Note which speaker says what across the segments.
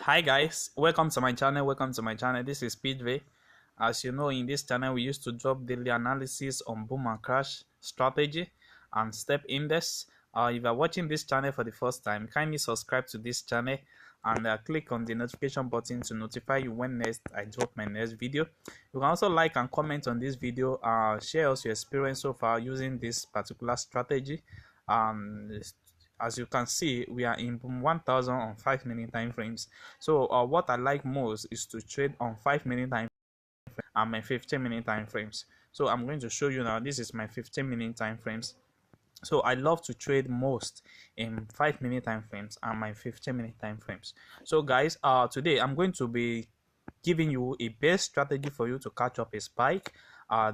Speaker 1: Hi guys, welcome to my channel. This is Speedway. As you know, in this channel we used to drop daily analysis on boom and crash strategy and step index. If you are watching this channel for the first time, kindly subscribe to this channel and click on the notification button to notify you when next I drop my next video. You can also like and comment on this video. Share us your experience so far using this particular strategy. As you can see, we are in 1000 on 5 minute time frames. So what I like most is to trade on 5 minute time and my 15 minute time frames. So I'm going to show you now. This is my 15 minute time frames. So I love to trade most in 5 minute time frames and my 15 minute time frames. So guys, today I'm going to be giving you a best strategy for you to catch up a spike.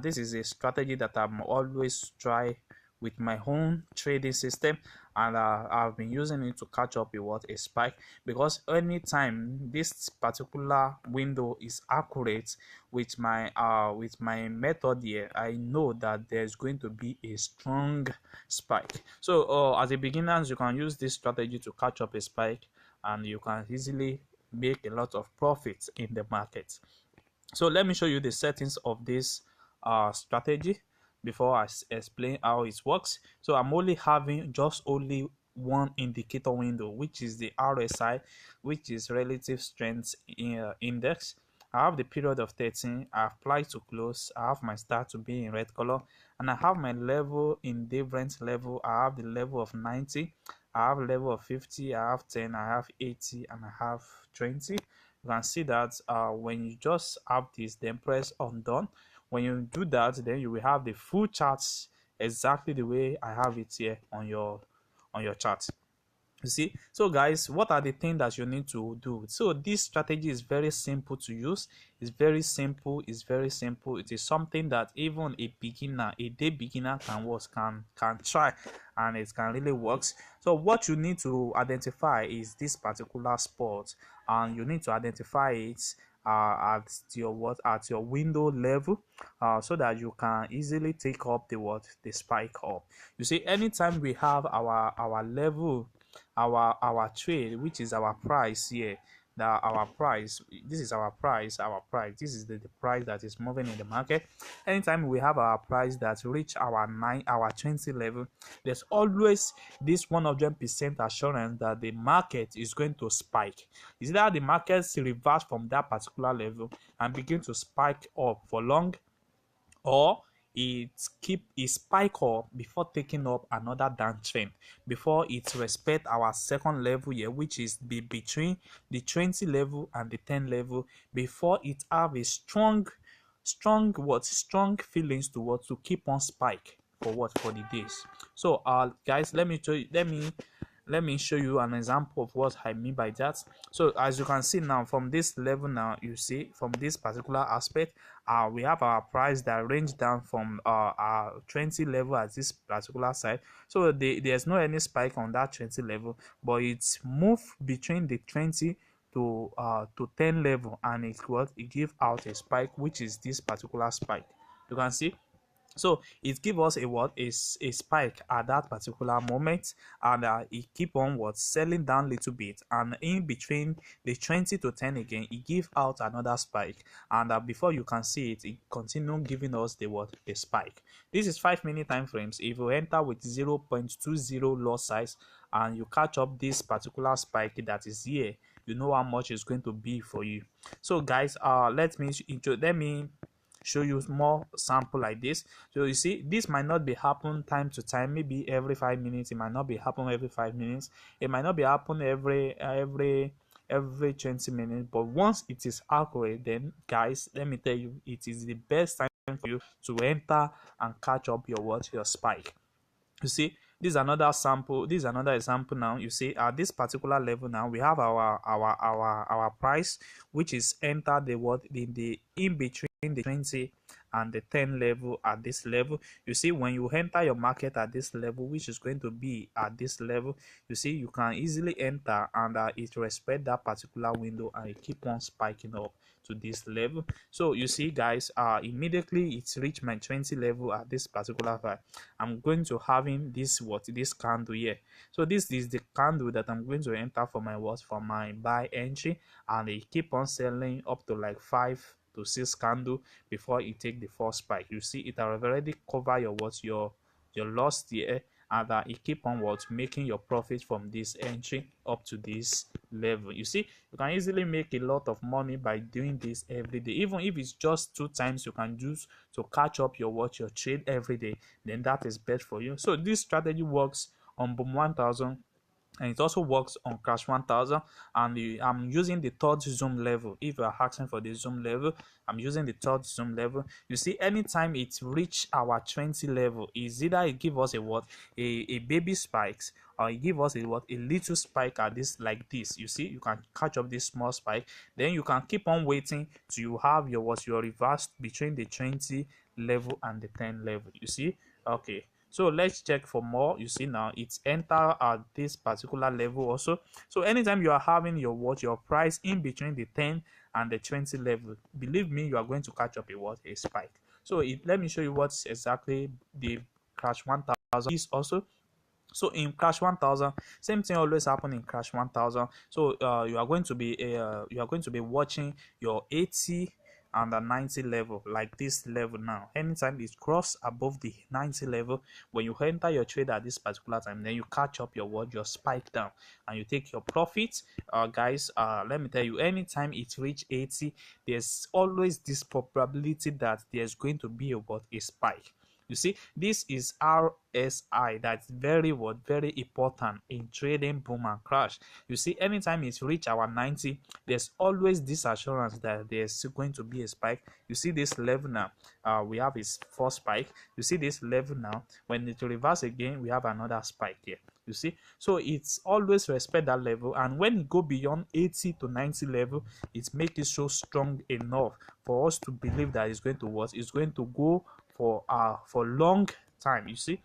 Speaker 1: This is a strategy that I'm always try with my own trading system, and I've been using it to catch up a spike, because anytime this particular window is accurate with my method here, I know that there's going to be a strong spike. So as a beginner, you can use this strategy to catch up a spike, and you can easily make a lot of profits in the market. So let me show you the settings of this strategy before I explain how it works. So I'm only having just only one indicator window, which is the RSI, which is relative strength index. I have the period of 13. I apply to close. I have my start to be in red color, and I have my level in different level. I have the level of 90. I have level of 50. I have 10. I have 80, and I have 20. You can see that when you just have this, then press on done. When you do that, then you will have the full charts exactly the way I have it here on your chart. You see, so guys, what are the things that you need to do? So this strategy is very simple to use. It's very simple. It is something that even a day beginner can try, and it can really works. So what you need to identify is this particular spot, and you need to identify it at your window level, so that you can easily take up the spike up. You see, anytime we have our level, our trade, which is our price here, that our price, this is our price, this is the price that is moving in the market. Anytime we have our price that reach our 20 level, there's always this 100% assurance that the market is going to spike. Is that the market reverse from that particular level and begin to spike up for long, or it spike up before taking up another downtrend, before it respect our second level here, which is between the 20 level and the 10 level, before it have a strong feelings to keep on spike for the days. So guys, let me show you an example of what I mean by that. So as you can see now, from this level now, you see from this particular aspect, we have our price that range down from our 20 level at this particular side. So there's no any spike on that 20 level, but it's moved between the 20 to 10 level, and it give out a spike, which is this particular spike. You can see. So it give us a spike at that particular moment, and it keep on selling down a little bit, and in between the 20 to 10 again, it give out another spike, and before you can see it, it continue giving us the spike. This is 5 minute time frames. If you enter with 0.20 loss size and you catch up this particular spike that is here, you know how much it's going to be for you. So guys, let me show you more sample like this. So you see, this might not be happen time to time, maybe every 5 minutes. It might not be happen every 5 minutes. It might not be happen every 20 minutes. But once it is accurate, then guys, let me tell you, it is the best time for you to enter and catch up your spike. You see, this is another sample. This is another example. Now you see, at this particular level, now we have our price, which is entered in between the 20 and the 10 level at this level. You see, when you enter your market at this level, which is going to be at this level, you see you can easily enter, and it respect that particular window, and it keep on spiking up to this level. So you see guys, immediately it's reached my 20 level at this particular time. I'm going to having this candle here. So this is the candle that I'm going to enter for my for my buy entry, and it keep on selling up to like 5 to 6 candle before it take the first spike. You see it have already cover your loss here, and it keep on making your profit from this entry up to this level. You see, you can easily make a lot of money by doing this every day. Even if it's just 2 times you can use to catch up your trade every day, then that is best for you. So this strategy works on boom 1000, and it also works on crash 1000. And I'm using the third zoom level. If you are asking for the zoom level, I'm using the third zoom level. You see, anytime it reach our 20 level, is either it give us a baby spikes, or it give us a little spike at this, like this. You see, you can catch up this small spike, then you can keep on waiting till you have your reverse between the 20 level and the 10 level. You see, okay. So let's check for more. You see, now it's enter at this particular level also. So anytime you are having your price in between the 10 and the 20 level, believe me, you are going to catch up a spike. So let me show you what's exactly the crash 1000 is also. So in crash 1000, same thing always happen in crash 1000. So you are going to be watching your 80 and the 90 level, like this level. Now anytime it cross above the 90 level, when you enter your trade at this particular time, then you catch up your spike down, and you take your profits. Guys, let me tell you, anytime it reach 80, there's always this probability that there's going to be a spike. You see, this is RSI. That's very important in trading boom and crash. You see, anytime it's reach our 90, there's always this assurance that there's going to be a spike. You see this level now, we have its first spike. You see this level now, when it reverse again, we have another spike here. You see, so it's always respect that level, and when it go beyond 80 to 90 level, it makes it so strong enough for us to believe that it's going to work. It's going to go for long time. You see,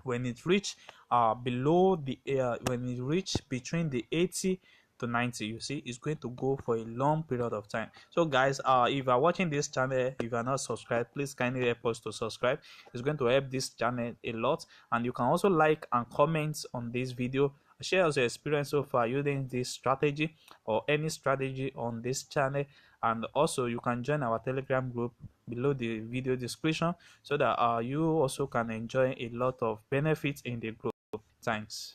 Speaker 1: when it reach below the when it reach between the 80 to 90, you see it's going to go for a long period of time. So guys, if you are watching this channel, if you are not subscribed, please kindly help us to subscribe. It's going to help this channel a lot. And you can also like and comment on this video, share your experience so far using this strategy or any strategy on this channel. And also you can join our Telegram group below the video description, so that you also can enjoy a lot of benefits in the group. Thanks.